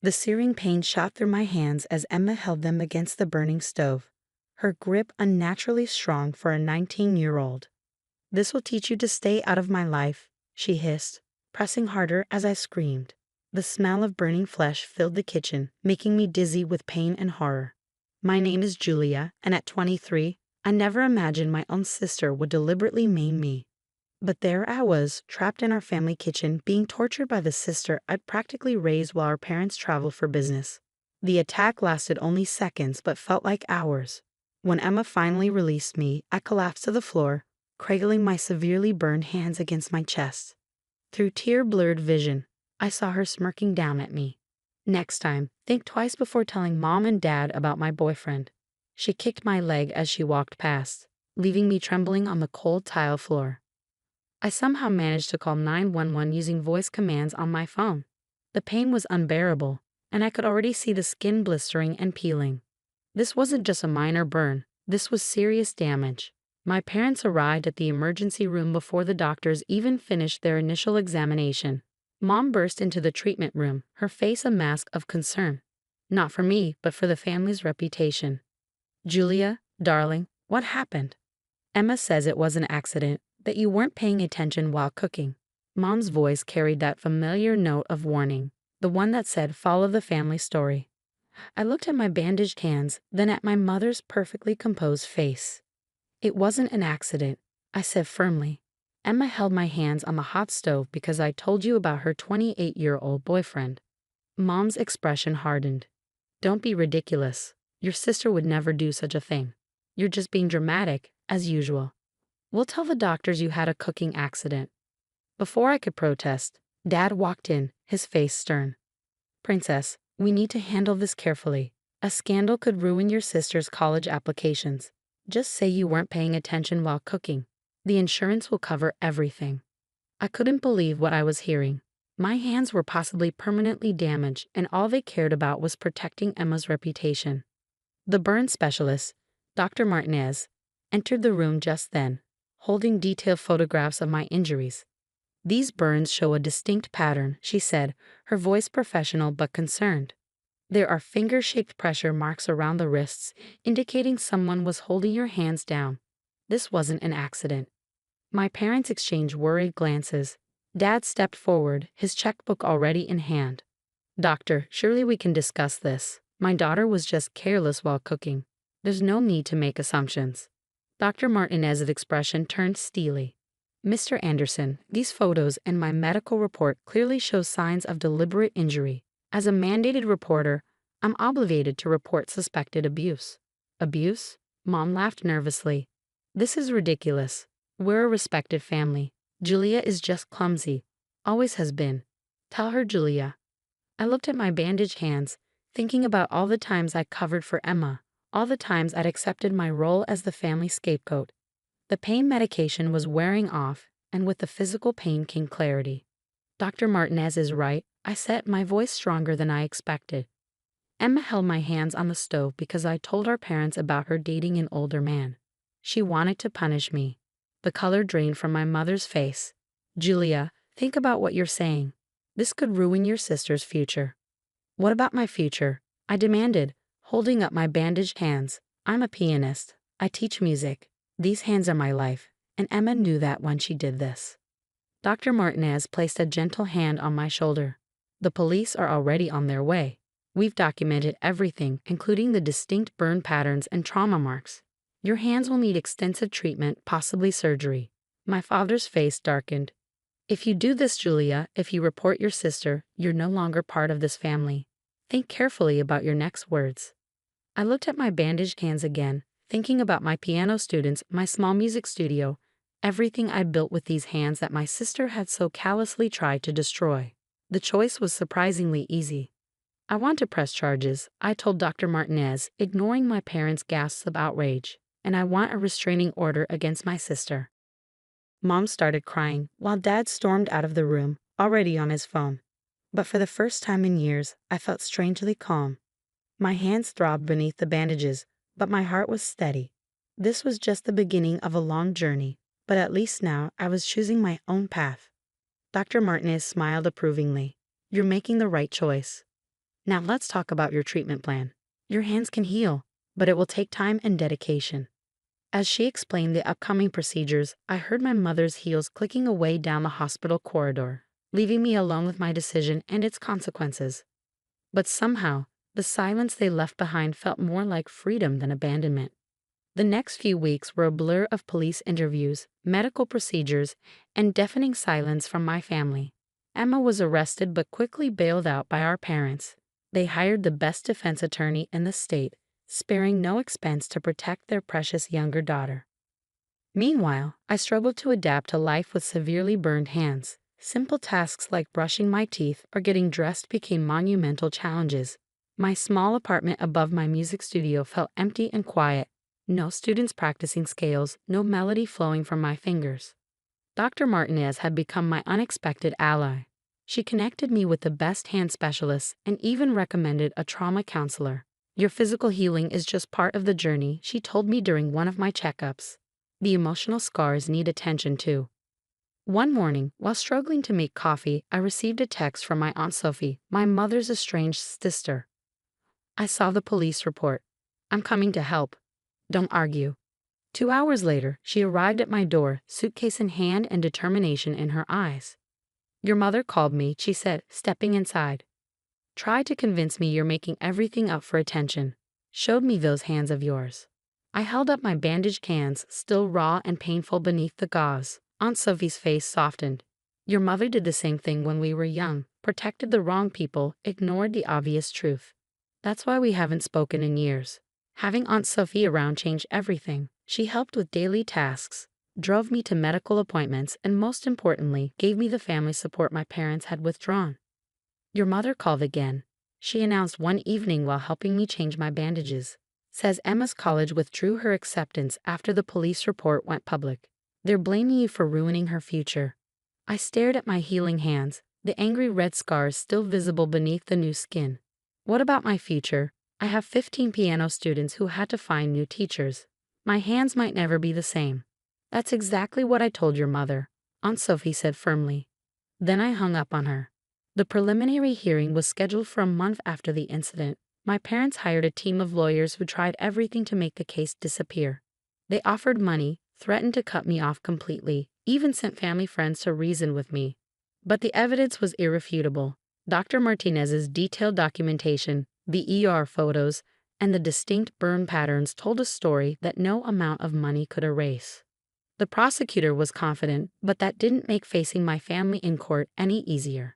The searing pain shot through my hands as Emma held them against the burning stove, her grip unnaturally strong for a 19-year-old. "This will teach you to stay out of my life," she hissed, pressing harder as I screamed. The smell of burning flesh filled the kitchen, making me dizzy with pain and horror. My name is Julia, and at 23, I never imagined my own sister would deliberately maim me. But there I was, trapped in our family kitchen, being tortured by the sister I'd practically raised while our parents traveled for business. The attack lasted only seconds but felt like hours. When Emma finally released me, I collapsed to the floor, cradling my severely burned hands against my chest. Through tear-blurred vision, I saw her smirking down at me. "Next time, think twice before telling Mom and Dad about my boyfriend." She kicked my leg as she walked past, leaving me trembling on the cold tile floor. I somehow managed to call 911 using voice commands on my phone. The pain was unbearable, and I could already see the skin blistering and peeling. This wasn't just a minor burn, this was serious damage. My parents arrived at the emergency room before the doctors even finished their initial examination. Mom burst into the treatment room, her face a mask of concern. Not for me, but for the family's reputation. "Julia, darling, what happened?" "Emma says it was an accident, that you weren't paying attention while cooking." Mom's voice carried that familiar note of warning, the one that said, "Follow the family story." I looked at my bandaged hands, then at my mother's perfectly composed face. "It wasn't an accident," I said firmly. "Emma held my hands on the hot stove because I told you about her 28-year-old boyfriend." Mom's expression hardened. "Don't be ridiculous. Your sister would never do such a thing. You're just being dramatic, as usual. We'll tell the doctors you had a cooking accident." Before I could protest, Dad walked in, his face stern. "Princess, we need to handle this carefully. A scandal could ruin your sister's college applications. Just say you weren't paying attention while cooking. The insurance will cover everything." I couldn't believe what I was hearing. My hands were possibly permanently damaged, and all they cared about was protecting Emma's reputation. The burn specialist, Dr. Martinez, entered the room just then, holding detailed photographs of my injuries. "These burns show a distinct pattern," she said, her voice professional but concerned. "There are finger-shaped pressure marks around the wrists, indicating someone was holding your hands down. This wasn't an accident." My parents exchanged worried glances. Dad stepped forward, his checkbook already in hand. "Doctor, surely we can discuss this. My daughter was just careless while cooking. There's no need to make assumptions." Dr. Martinez's expression turned steely. "Mr. Anderson, these photos and my medical report clearly show signs of deliberate injury. As a mandated reporter, I'm obligated to report suspected abuse." "Abuse?" Mom laughed nervously. "This is ridiculous. We're a respected family. Julia is just clumsy. Always has been. Tell her, Julia." I looked at my bandaged hands, thinking about all the times I covered for Emma, all the times I'd accepted my role as the family scapegoat. The pain medication was wearing off, and with the physical pain came clarity. "Dr. Martinez is right," I said, my voice stronger than I expected. "Emma held my hands on the stove because I told our parents about her dating an older man. She wanted to punish me." The color drained from my mother's face. "Julia, think about what you're saying. This could ruin your sister's future." "What about my future?" I demanded, holding up my bandaged hands. "I'm a pianist. I teach music. These hands are my life, and Emma knew that when she did this." Dr. Martinez placed a gentle hand on my shoulder. "The police are already on their way. We've documented everything, including the distinct burn patterns and trauma marks. Your hands will need extensive treatment, possibly surgery." My father's face darkened. "If you do this, Julia, if you report your sister, you're no longer part of this family. Think carefully about your next words." I looked at my bandaged hands again, thinking about my piano students, my small music studio, everything I built with these hands that my sister had so callously tried to destroy. The choice was surprisingly easy. "I want to press charges," I told Dr. Martinez, ignoring my parents' gasps of outrage. "And I want a restraining order against my sister." Mom started crying, while Dad stormed out of the room, already on his phone. But for the first time in years, I felt strangely calm. My hands throbbed beneath the bandages, but my heart was steady. This was just the beginning of a long journey, but at least now I was choosing my own path. Dr. Martinez smiled approvingly. "You're making the right choice." Now let's talk about your treatment plan. Your hands can heal, but it will take time and dedication. As she explained the upcoming procedures, I heard my mother's heels clicking away down the hospital corridor, leaving me alone with my decision and its consequences. But somehow, the silence they left behind felt more like freedom than abandonment. The next few weeks were a blur of police interviews, medical procedures, and deafening silence from my family. Emma was arrested but quickly bailed out by our parents. They hired the best defense attorney in the state, sparing no expense to protect their precious younger daughter. Meanwhile, I struggled to adapt to life with severely burned hands. Simple tasks like brushing my teeth or getting dressed became monumental challenges. My small apartment above my music studio felt empty and quiet. No students practicing scales, no melody flowing from my fingers. Dr. Martinez had become my unexpected ally. She connected me with the best hand specialists and even recommended a trauma counselor. Your physical healing is just part of the journey, she told me during one of my checkups. The emotional scars need attention too. One morning, while struggling to make coffee, I received a text from my Aunt Sophie, my mother's estranged sister. I saw the police report. I'm coming to help. Don't argue. 2 hours later, she arrived at my door, suitcase in hand and determination in her eyes. Your mother called me, she said, stepping inside. Try to convince me you're making everything up for attention. Showed me those hands of yours. I held up my bandaged hands, still raw and painful beneath the gauze. Aunt Sophie's face softened. Your mother did the same thing when we were young, protected the wrong people, ignored the obvious truth. That's why we haven't spoken in years. Having Aunt Sophie around changed everything. She helped with daily tasks, drove me to medical appointments, and most importantly, gave me the family support my parents had withdrawn. Your mother called again. She announced one evening while helping me change my bandages. Says Emma's college withdrew her acceptance after the police report went public. They're blaming you for ruining her future. I stared at my healing hands, the angry red scars still visible beneath the new skin. What about my future? I have 15 piano students who had to find new teachers. My hands might never be the same. That's exactly what I told your mother, Aunt Sophie said firmly. Then I hung up on her. The preliminary hearing was scheduled for a month after the incident. My parents hired a team of lawyers who tried everything to make the case disappear. They offered money, threatened to cut me off completely, even sent family friends to reason with me. But the evidence was irrefutable. Dr. Martinez's detailed documentation, the ER photos, and the distinct burn patterns told a story that no amount of money could erase. The prosecutor was confident, but that didn't make facing my family in court any easier.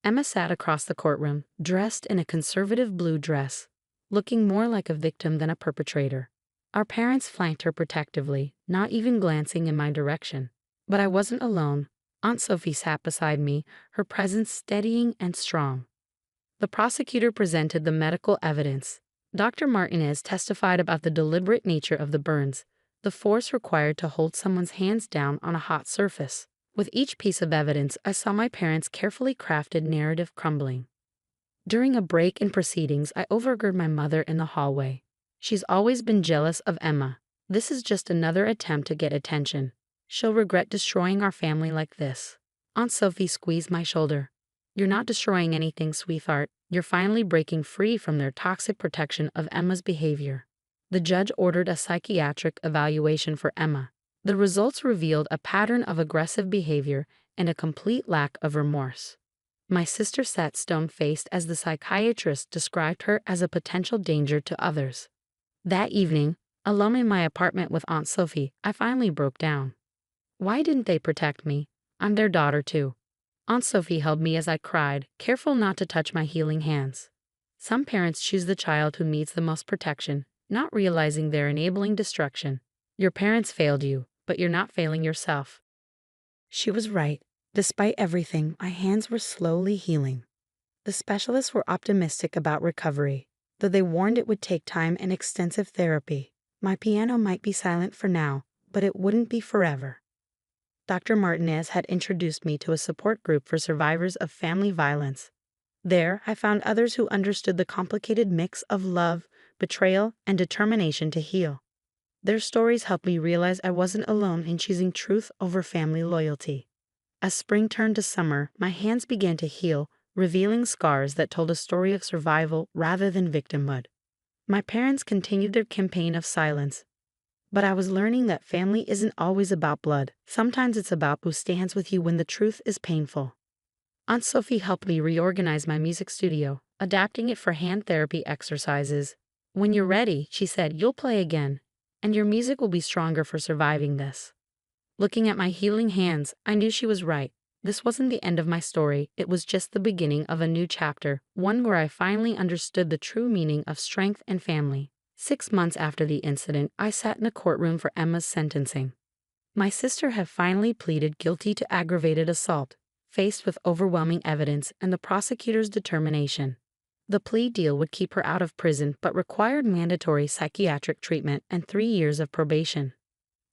Emma sat across the courtroom, dressed in a conservative blue dress, looking more like a victim than a perpetrator. Our parents flanked her protectively, not even glancing in my direction. But I wasn't alone. Aunt Sophie sat beside me, her presence steadying and strong. The prosecutor presented the medical evidence. Dr. Martinez testified about the deliberate nature of the burns, the force required to hold someone's hands down on a hot surface. With each piece of evidence, I saw my parents' carefully crafted narrative crumbling. During a break in proceedings, I overheard my mother in the hallway. She's always been jealous of Emma. This is just another attempt to get attention. She'll regret destroying our family like this. Aunt Sophie squeezed my shoulder. You're not destroying anything, sweetheart. You're finally breaking free from their toxic protection of Emma's behavior. The judge ordered a psychiatric evaluation for Emma. The results revealed a pattern of aggressive behavior and a complete lack of remorse. My sister sat stone-faced as the psychiatrist described her as a potential danger to others. That evening, alone in my apartment with Aunt Sophie, I finally broke down. Why didn't they protect me? I'm their daughter too. Aunt Sophie held me as I cried, careful not to touch my healing hands. Some parents choose the child who needs the most protection, not realizing they're enabling destruction. Your parents failed you, but you're not failing yourself. She was right. Despite everything, my hands were slowly healing. The specialists were optimistic about recovery, though they warned it would take time and extensive therapy. My piano might be silent for now, but it wouldn't be forever. Dr. Martinez had introduced me to a support group for survivors of family violence. There, I found others who understood the complicated mix of love, betrayal, and determination to heal. Their stories helped me realize I wasn't alone in choosing truth over family loyalty. As spring turned to summer, my hands began to heal, revealing scars that told a story of survival rather than victimhood. My parents continued their campaign of silence, but I was learning that family isn't always about blood. Sometimes it's about who stands with you when the truth is painful. Aunt Sophie helped me reorganize my music studio, adapting it for hand therapy exercises. When you're ready, she said, you'll play again, and your music will be stronger for surviving this. Looking at my healing hands, I knew she was right. This wasn't the end of my story, it was just the beginning of a new chapter, one where I finally understood the true meaning of strength and family. 6 months after the incident, I sat in a courtroom for Emma's sentencing. My sister had finally pleaded guilty to aggravated assault, faced with overwhelming evidence and the prosecutor's determination. The plea deal would keep her out of prison but required mandatory psychiatric treatment and 3 years of probation.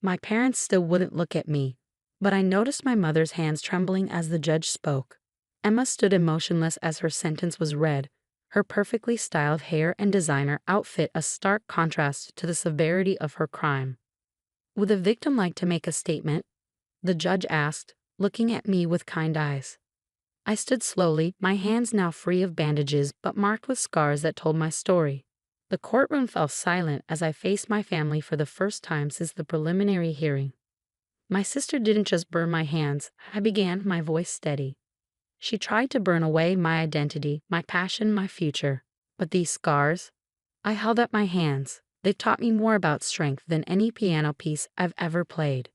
My parents still wouldn't look at me, but I noticed my mother's hands trembling as the judge spoke. Emma stood emotionless as her sentence was read, her perfectly styled hair and designer outfit a stark contrast to the severity of her crime. Would the victim like to make a statement? The judge asked, looking at me with kind eyes. I stood slowly, my hands now free of bandages but marked with scars that told my story. The courtroom fell silent as I faced my family for the first time since the preliminary hearing. My sister didn't just burn my hands, I began, my voice steady. She tried to burn away my identity, my passion, my future. But these scars? I held up my hands. They've taught me more about strength than any piano piece I've ever played.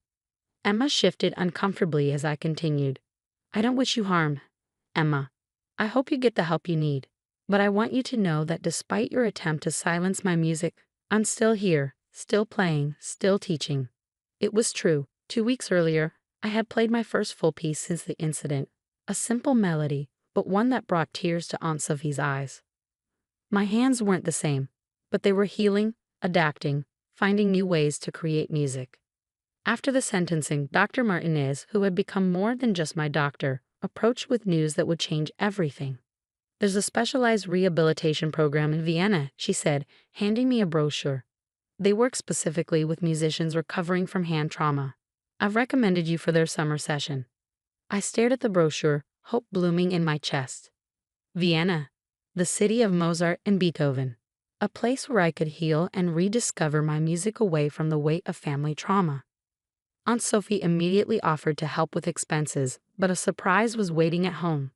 Emma shifted uncomfortably as I continued. I don't wish you harm, Emma. I hope you get the help you need. But I want you to know that despite your attempt to silence my music, I'm still here, still playing, still teaching. It was true. 2 weeks earlier, I had played my first full piece since the incident. A simple melody, but one that brought tears to Aunt Sophie's eyes. My hands weren't the same, but they were healing, adapting, finding new ways to create music. After the sentencing, Dr. Martinez, who had become more than just my doctor, approached with news that would change everything. There's a specialized rehabilitation program in Vienna, she said, handing me a brochure. They work specifically with musicians recovering from hand trauma. I've recommended you for their summer session. I stared at the brochure, hope blooming in my chest. Vienna, the city of Mozart and Beethoven. A place where I could heal and rediscover my music away from the weight of family trauma. Aunt Sophie immediately offered to help with expenses, but a surprise was waiting at home.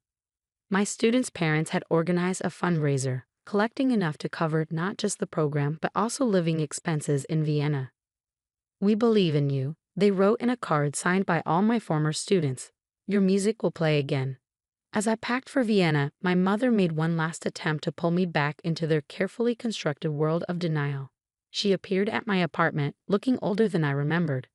My students' parents had organized a fundraiser, collecting enough to cover not just the program but also living expenses in Vienna. We believe in you, they wrote in a card signed by all my former students. Your music will play again. As I packed for Vienna, my mother made one last attempt to pull me back into their carefully constructed world of denial. She appeared at my apartment, looking older than I remembered.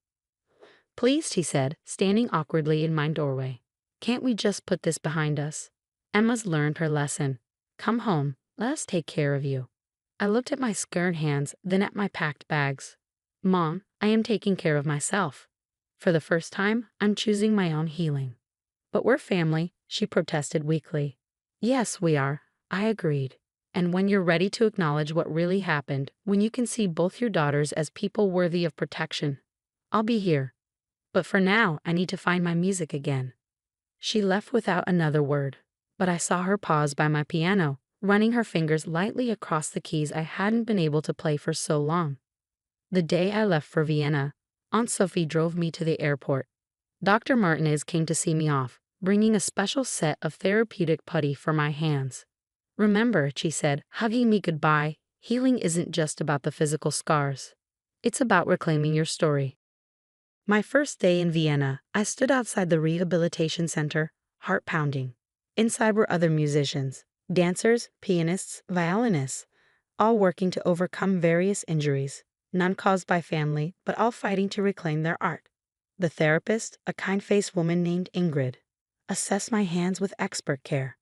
Please, she said, standing awkwardly in my doorway. Can't we just put this behind us? Emma's learned her lesson. Come home, let us take care of you. I looked at my scared hands, then at my packed bags. Mom, I am taking care of myself. For the first time, I'm choosing my own healing. But we're family, she protested weakly. Yes, we are, I agreed. And when you're ready to acknowledge what really happened, when you can see both your daughters as people worthy of protection, I'll be here. But for now, I need to find my music again. She left without another word, but I saw her pause by my piano, running her fingers lightly across the keys I hadn't been able to play for so long. The day I left for Vienna, Aunt Sophie drove me to the airport. Dr. Martinez came to see me off, bringing a special set of therapeutic putty for my hands. Remember, she said, hugging me goodbye, healing isn't just about the physical scars. It's about reclaiming your story. My first day in Vienna, I stood outside the rehabilitation center, heart pounding. Inside were other musicians, dancers, pianists, violinists, all working to overcome various injuries, none caused by family, but all fighting to reclaim their art. The therapist, a kind-faced woman named Ingrid, assessed my hands with expert care.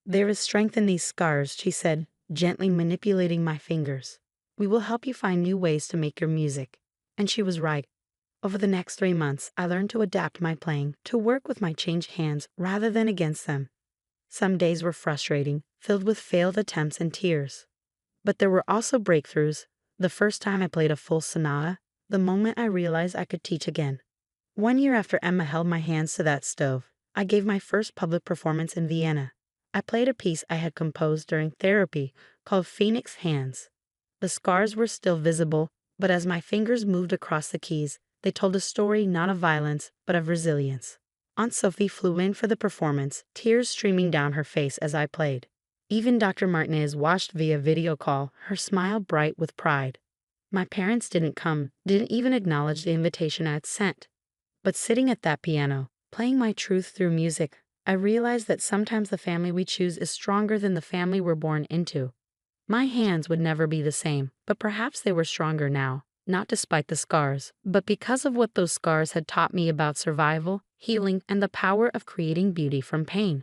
There is strength in these scars, she said, gently manipulating my fingers. We will help you find new ways to make your music. And she was right. Over the next 3 months, I learned to adapt my playing, to work with my changed hands rather than against them. Some days were frustrating, filled with failed attempts and tears. But there were also breakthroughs. The first time I played a full sonata, the moment I realized I could teach again. 1 year after Emma held my hands to that stove, I gave my first public performance in Vienna. I played a piece I had composed during therapy called Phoenix Hands. The scars were still visible, but as my fingers moved across the keys, they told a story not of violence, but of resilience. Aunt Sophie flew in for the performance, tears streaming down her face as I played. Even Dr. Martinez watched via video call, her smile bright with pride. My parents didn't come, didn't even acknowledge the invitation I had sent. But sitting at that piano, playing my truth through music, I realized that sometimes the family we choose is stronger than the family we're born into. My hands would never be the same, but perhaps they were stronger now, not despite the scars, but because of what those scars had taught me about survival, healing, and the power of creating beauty from pain.